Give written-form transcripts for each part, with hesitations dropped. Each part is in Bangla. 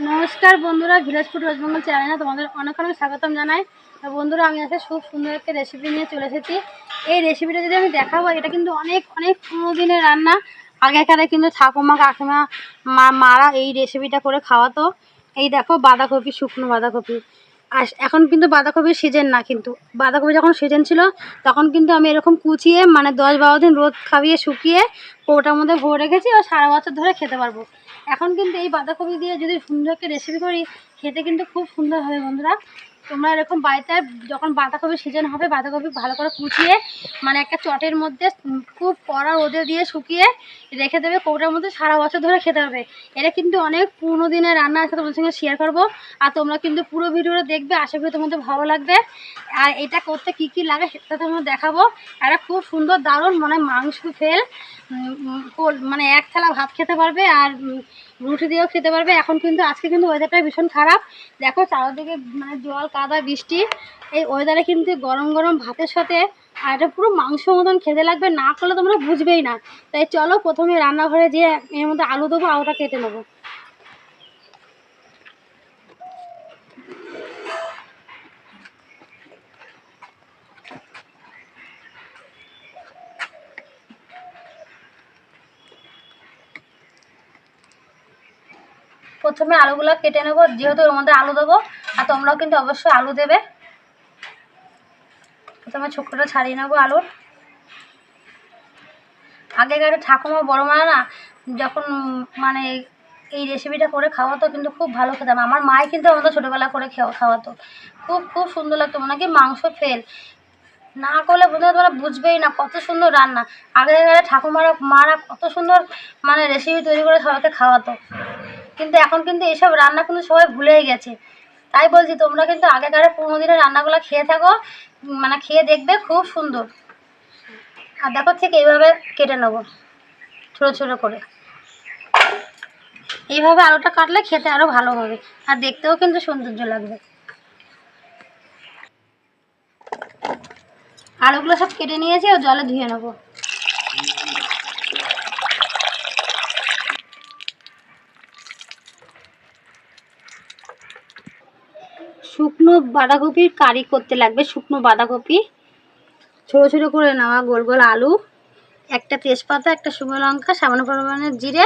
নমস্কার বন্ধুরা, ভিলেজ ফুড ওয়েস্ট বেঙ্গল চ্যানেলে তোমাদের অনেক অনেক স্বাগতম জানাই। তো বন্ধুরা, আমি আজকে খুব সুন্দর একটা রেসিপি নিয়ে চলে এসেছি। এই রেসিপিটা যদি আমি দেখাবো, এটা কিন্তু অনেক অনেক পুরোনো দিনের রান্না। আগেকারে কিন্তু ঠাকুমা কাকিমা মারা এই রেসিপিটা করে খাওয়াতো। এই দেখো, বাঁধাকপি, শুকনো বাঁধাকপি। আর এখন কিন্তু বাঁধাকপির সিজন না, কিন্তু বাঁধাকপি যখন সিজন ছিল তখন কিন্তু আমি এরকম কুচিয়ে 10-12 দিন রোদ খাইয়ে শুকিয়ে কৌটার মধ্যে ভরে রেখেছি, আর সারা বছর ধরে খেতে পারবো। এখন কিন্তু এই বাঁধাকপি দিয়ে যদি সুন্দর একটা রেসিপি করি, খেতে কিন্তু খুব সুন্দর হবে। বন্ধুরা, তোমরা এরকম বাড়িতে যখন বাঁধাকপির সিজন হবে, বাঁধাকপি ভালো করে কুচিয়ে একটা চটের মধ্যে খুব কড়া রোদে দিয়ে শুকিয়ে রেখে দেবে কৌটার মধ্যে, সারা বছর ধরে খেতে হবে। এটা কিন্তু অনেক পুরোনো দিনের রান্না আছে, তোমাদের সঙ্গে শেয়ার করবো। আর তোমরা কিন্তু পুরো ভিডিওটা দেখবে, আশা করি তোমাদের ভালো লাগবে। আর এটা করতে কি কি লাগে সেটা তোমাদের দেখাবো। এটা খুব সুন্দর দারুণ, মাংস ফেল এক থালা ভাত খেতে পারবে, আর রুটি দিয়েও খেতে পারবে। এখন কিন্তু আজকে কিন্তু ওয়েদারটা ভীষণ খারাপ। দেখো চারিদিকে জল কাদা বৃষ্টি, এই ওয়েদারে কিন্তু গরম গরম ভাতের সাথে আর এটা পুরো মাংস মতন খেতে লাগবে, না করলে তোমরা বুঝবেই না। তাই চলো প্রথমে রান্নাঘরে যেয়ে এর মধ্যে আলু দেবো, আলুটা কেটে নেবো। প্রথমে আলুগুলো কেটে নেবো, যেহেতু ওর মধ্যে আলু দেবো। আর তোমরাও কিন্তু অবশ্যই আলু দেবে। প্রথমে ছোকরাটা ছাড়িয়ে নেবো আলুর। আগেকার ঠাকুমা বড় মা না যখন এই রেসিপিটা করে খাওয়াতো, কিন্তু খুব ভালো খেতাম। আমার মাই কিন্তু আমাদের ছোটোবেলা করে খাওয়াতো, খুব খুব সুন্দর লাগতো। কি মাংস ফেল না করলে বোধহয় তোমরা বুঝবেই না কত সুন্দর রান্না। আগেকার ঠাকুমারা মারা কত সুন্দর রেসিপি তৈরি করে সবাইকে খাওয়াতো। কিন্তু এখন কিন্তু এইসব রান্না কিন্তু সবাই ভুলেই গেছে। তাই বলছি, তোমরা কিন্তু আগেকার পুরোনো দিনের রান্নাগুলো খেয়ে থাকো, খেয়ে দেখবে, খুব সুন্দর। আর দেখো, ঠিক এইভাবে কেটে নেবো ছোটো ছোটো করে। এইভাবে আলুটা কাটলে খেতে আরও ভালো হবে, আর দেখতেও কিন্তু সৌন্দর্য লাগবে। আলুগুলো সব কেটে নিয়েছি, ও জলে ধুয়ে নেবো। শুকনো বাঁধাকপির কারি করতে লাগবে। শুকনো বাঁধাকপি ছোটো ছোটো করে নেওয়া, গোল গোল আলু, একটা তেজপাতা, একটা শুকনো লঙ্কা, সামান্য পরিমাণে জিরে,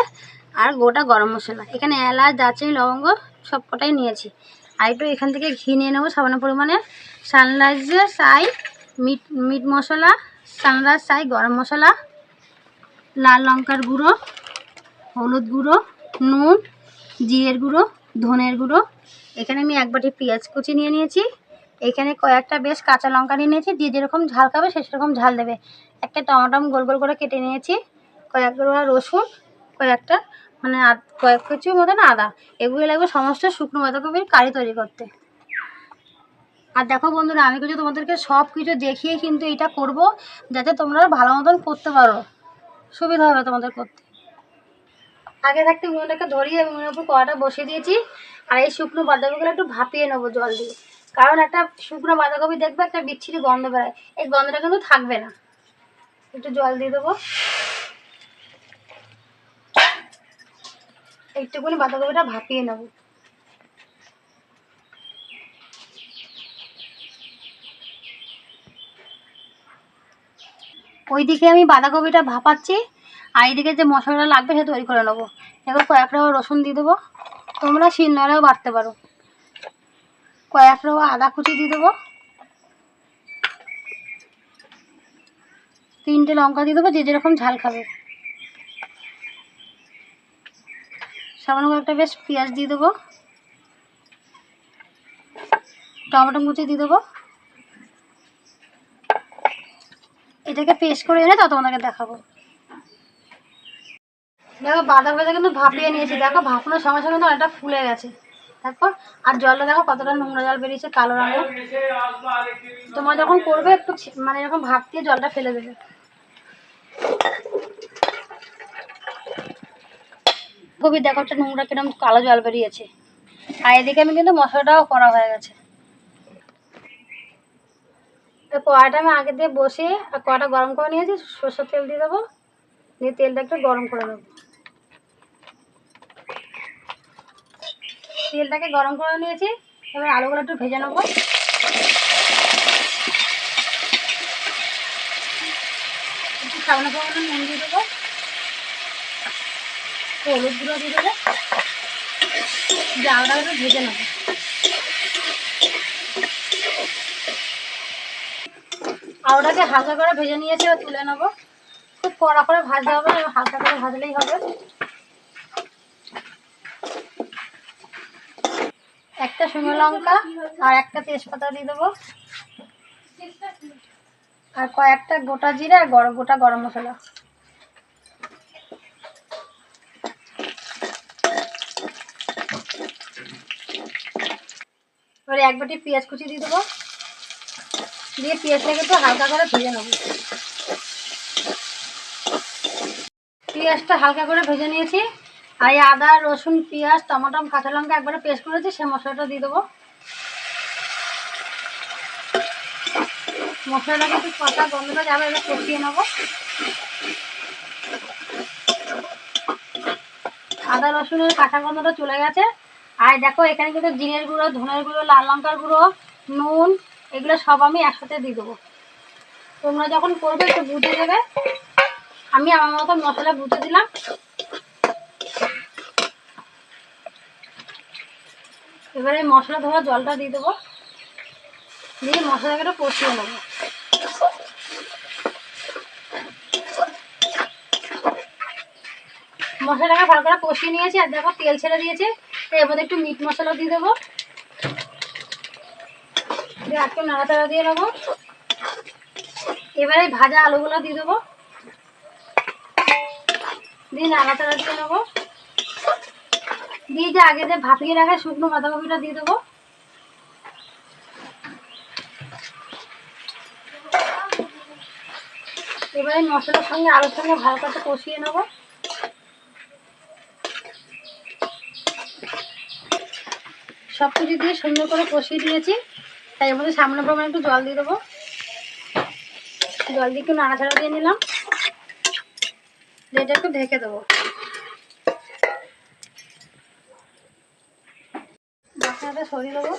আর গোটা গরম মশলা। এখানে এলাচ, দারচিনি, লবঙ্গ সব কটাই নিয়েছি। আর একটু এখান থেকে ঘি নিয়ে নেবো সামান্য পরিমাণে। সানরাইজের সাই মিট মশলা, সানরাইজ সাই গরম মশলা, লাল লঙ্কার গুঁড়ো, হলুদ গুঁড়ো, নুন, জিরের গুঁড়ো, ধনের গুঁড়ো। এখানে আমি 1 বাটি পেঁয়াজ কুচি নিয়ে নিয়েছি। এখানে কয়েকটা বেশ কাঁচা লঙ্কা নিয়ে নিয়েছি, দিয়ে যেরকম ঝাল খাবে সেরকম ঝাল দেবে। একটা টমেটো গোল গোল করে কেটে নিয়েছি, কয়েক কোয়া রসুন, কয়েকটা কয়েক কুচি মতন আদা। এগুলো লাগবে সমস্ত শুকনো বাঁধাকপির কারি তৈরি করতে। আর দেখো বন্ধুরা, আমি কিন্তু তোমাদেরকে সব কিছু দেখিয়ে কিন্তু এটা করব, যাতে তোমরা ভালো মতন করতে পারো, সুবিধা হবে তোমাদের করতে। আগে থাকতে উনুনটাকে ধরিয়ে উনুনের উপর কড়াটা বসিয়ে দিয়েছি। আর এই শুকনো বাঁধাকপিগুলো একটু ভাপিয়ে নেবো জল দিয়ে, কারণ একটা শুকনো বাঁধাকপি দেখবে একটা বিচ্ছিরি গন্ধ বেরোয়, এই গন্ধটা কিন্তু থাকবে না। একটু জল দিয়ে দেবো, একটুখানি বাঁধাকপিটা ভাপিয়ে নেবো। ওইদিকে আমি বাঁধাকপিটা ভাপাচ্ছি, আর এইদিকে যে মশলাটা লাগবে সে তৈরি করে নেবো। এবার কয়েক রকম রসুন দিয়ে দেবো, তোমরা শিলনোড়াও বাটতে পারো। কয়েক রকম আদা কুচি দিয়ে দেবো, 3টে লঙ্কা দিয়ে দেবো, যে যেরকম ঝাল খাবে। সামান্য একটা বেশ পেঁয়াজ দিয়ে দেবো, টমেটো কুচি দিয়ে দেবো। এটাকে পেস্ট করে এনে তোমাদেরকে দেখাবো। দেখো বাঁধাকপিটা কিন্তু ভাপিয়ে নিয়েছি, দেখো ভাপানোর সঙ্গে সঙ্গে তো এটা ফুলে গেছে। তারপর আর জলটা দেখো কতটা নোংরা জল বেরিয়েছে, কালো রঙের। তোমরা যখন করবে একটু এরকম ভাপ দিয়ে জলটা ফেলে দেবে। কপি দেখো একটা নোংরা কিরকম কালো জল বেরিয়েছে। আর এদিকে আমি কিন্তু মশলাটাও করা হয়ে গেছে। কড়াইটা আমি আগে দিয়ে বসিয়ে কড়াটা গরম করে নিয়েছি, সরষের তেল দিয়ে দেবো, দিয়ে তেলটা একটু গরম করে নেবো। তেলটাকে গরম করে নিয়েছি, এবার আলুগুলো একটু ভেজে নেবো। একটু সামান্য পরিমাণে নুন দিয়ে দেবো, হলুদ গুঁড়ো দিয়ে দেবো, আলুটা একটু ভেজে নেবো। আলুটাকে হালকা করে ভেজে নিয়েছি, এবার তুলে নেবো। খুব কড়া করে ভাজতে হবে না, হালকা করে ভাজলেই হবে। একটা শুকনো লঙ্কা আর একটা তেজপাতা দিয়ে দেবো, আর কয়েকটা গোটা জিরে আর গোটা গরম মশলা। এবারে এক বাটি পেঁয়াজ কুচি দিয়ে দেবো, দিয়ে পেঁয়াজটাকে একটু হালকা করে ভেজে নেবো। পেঁয়াজটা হালকা করে ভেজে নিয়েছি, আর এই আদা রসুন পেঁয়াজ টমেটো কাঁচা লঙ্কা একবারে পেস্ট করেছি, সেই মশলাটা দিয়ে দেবো। মশলাটাকে একটু কষা গন্ধটা যাবে, এবার কষিয়ে নেবো। আদা রসুনের কাঁচা গন্ধটা চলে গেছে। আর দেখো এখানে কিন্তু জিরের গুঁড়ো, ধনের গুঁড়ো, লাল লঙ্কার গুঁড়ো, নুন, এগুলো সব আমি একসাথে দিয়ে দেবো। তোমরা যখন করবে একটু বুঝে দেবে। আমি আমার মতো মশলা বুঝে দিলাম। এবারে মশলা ধোয়া জলটা দিয়ে দেবো, দিয়ে মশলাটাকে একটু কষিয়ে নেবো। মশলাটাকে ভালো করে কষিয়ে নিয়েছি, আর দেখো তেল ছেড়ে দিয়েছে। এর মধ্যে একটু মিট মশলা দিয়ে দেবো, দিয়ে একটু নাড়াচাড়া দিয়ে নেবো। এবারে ভাজা আলুগুলো দিয়ে দেবো, দিয়ে নাড়াচাড়া দিয়ে নেবো। দিয়ে যে আগে যে ভাপিয়ে রাখা শুকনো বাঁধাকপিটা দিয়ে দেবো। এবারে মশলার সঙ্গে আলুর সঙ্গে ভালো করে কষিয়ে নেবো। সব কিছু দিয়ে সুন্দর করে কষিয়ে দিয়েছি, তাই এর মধ্যে সামান্য পরিমাণে একটু জল দিয়ে দেবো। জল দিয়ে একটু নাড়াচাড়া দিয়ে নিলাম, এটা একটু ঢেকে দেবো। মশলাটা সরিয়ে দেবো।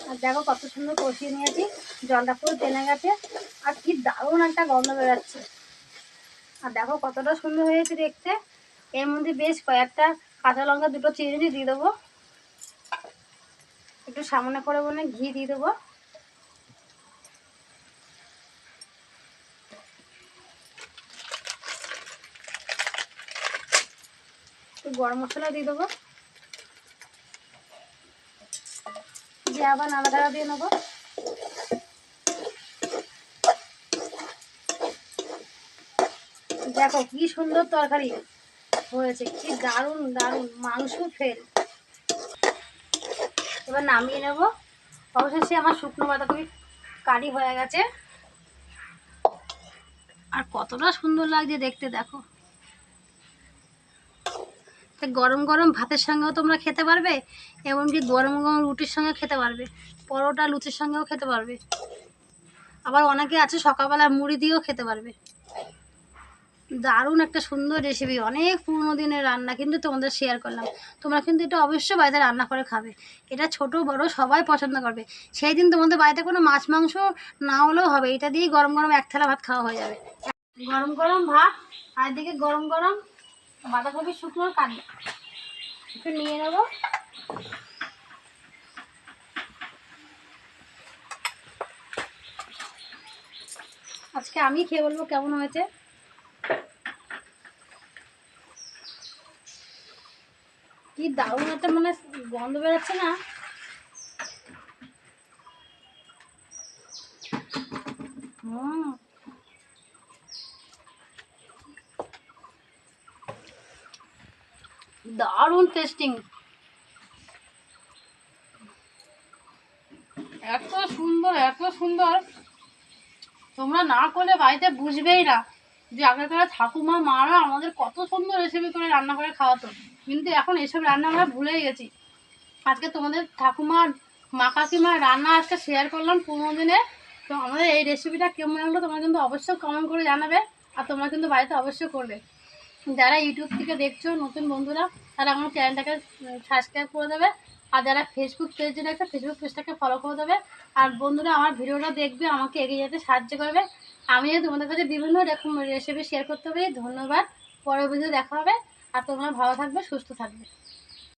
আর দেখো কত সুন্দর কষিয়ে নিয়েছি, জলটা পুরো টেনে গেছে, আর কি দারুণ একটা গন্ধ বেরোচ্ছে। আর দেখো কতটা সুন্দর হয়েছে দেখতে। এর মধ্যে বেশ কয়েকটা কাঁচা লঙ্কা দুটো চিড়ে দিয়ে দেবো, একটু সামান্য করে ঘি দিয়ে দেবো। একটু গরম মশলা দিয়ে দেবো, দিয়ে আবার নাড়াচাড়া দিয়ে নেবো। দেখো কি সুন্দর তরকারি হয়েছে, কি দারুণ দারুণ মাংস ফেল। এবার নামিয়ে নেব। অবশেষে আমার শুকনো বাঁধাকপি কারি হয়ে গেছে, আর কতটা সুন্দর লাগছে দেখতে দেখো। গরম গরম ভাতের সঙ্গেও তোমরা খেতে পারবে, এমনকি গরম গরম রুটির সঙ্গে খেতে পারবে, পরোটা লুচির সঙ্গেও খেতে পারবে। আবার অনেকে আছে সকালবেলা মুড়ি দিয়েও খেতে পারবে। দারুণ একটা সুন্দর রেসিপি, অনেক পুরনো দিনের রান্না, কিন্তু তোমাদের শেয়ার করলাম। তোমরা কিন্তু এটা অবশ্যই বাড়িতে রান্না করে খাবে, এটা ছোট বড় সবাই পছন্দ করবে। সেই দিন তোমাদের বাড়িতে কোনো মাছ মাংস না হলেও হবে, এটা দিয়েই গরম গরম এক থালা ভাত খাওয়া হয়ে যাবে। গরম গরম ভাত, আর এদিকে গরম গরম বাঁধাকপি শুকনো কারি একটু নিয়ে নেব। আজকে আমি খেয়ে বলবো কেমন হয়েছে। কি দারুণ একটা গন্ধ বেরোচ্ছে না। দারুণ টেস্টিং, এত সুন্দর এত সুন্দর, তোমরা না করলে বাড়িতে বুঝবেই না যে আগেকার ঠাকুমা মারা আমাদের কত সুন্দর রেসিপি করে রান্না করে খাওয়াতো। কিন্তু এখন এসব রান্না আমরা ভুলেই গেছি। আজকে তোমাদের ঠাকুমার মা কাকিমার রান্না আজকে শেয়ার করলাম পুরোনো দিনে। তো আমাদের এই রেসিপিটা কেমন লাগলো তোমরা কিন্তু অবশ্যই কমেন্ট করে জানাবে, আর তোমরা কিন্তু বাড়িতে অবশ্যই করবে। যারা ইউটিউব থেকে দেখছো নতুন বন্ধুরা, তারা আমার চ্যানেলটাকে সাবস্ক্রাইব করে দেবে। আর যারা ফেসবুক পেজে দেখছো ফেসবুক পেজটাকে ফলো করে দেবে। আর বন্ধুরা আমার ভিডিওটা দেখবে, আমাকে এগিয়ে যেতে সাহায্য করবে। আমিও তোমাদের কাছে বিভিন্ন রকম রেসিপি শেয়ার করতে পারি। ধন্যবাদ। পরের ভিডিও দেখা হবে। আর তোমরা ভালো থাকবে, সুস্থ থাকবে।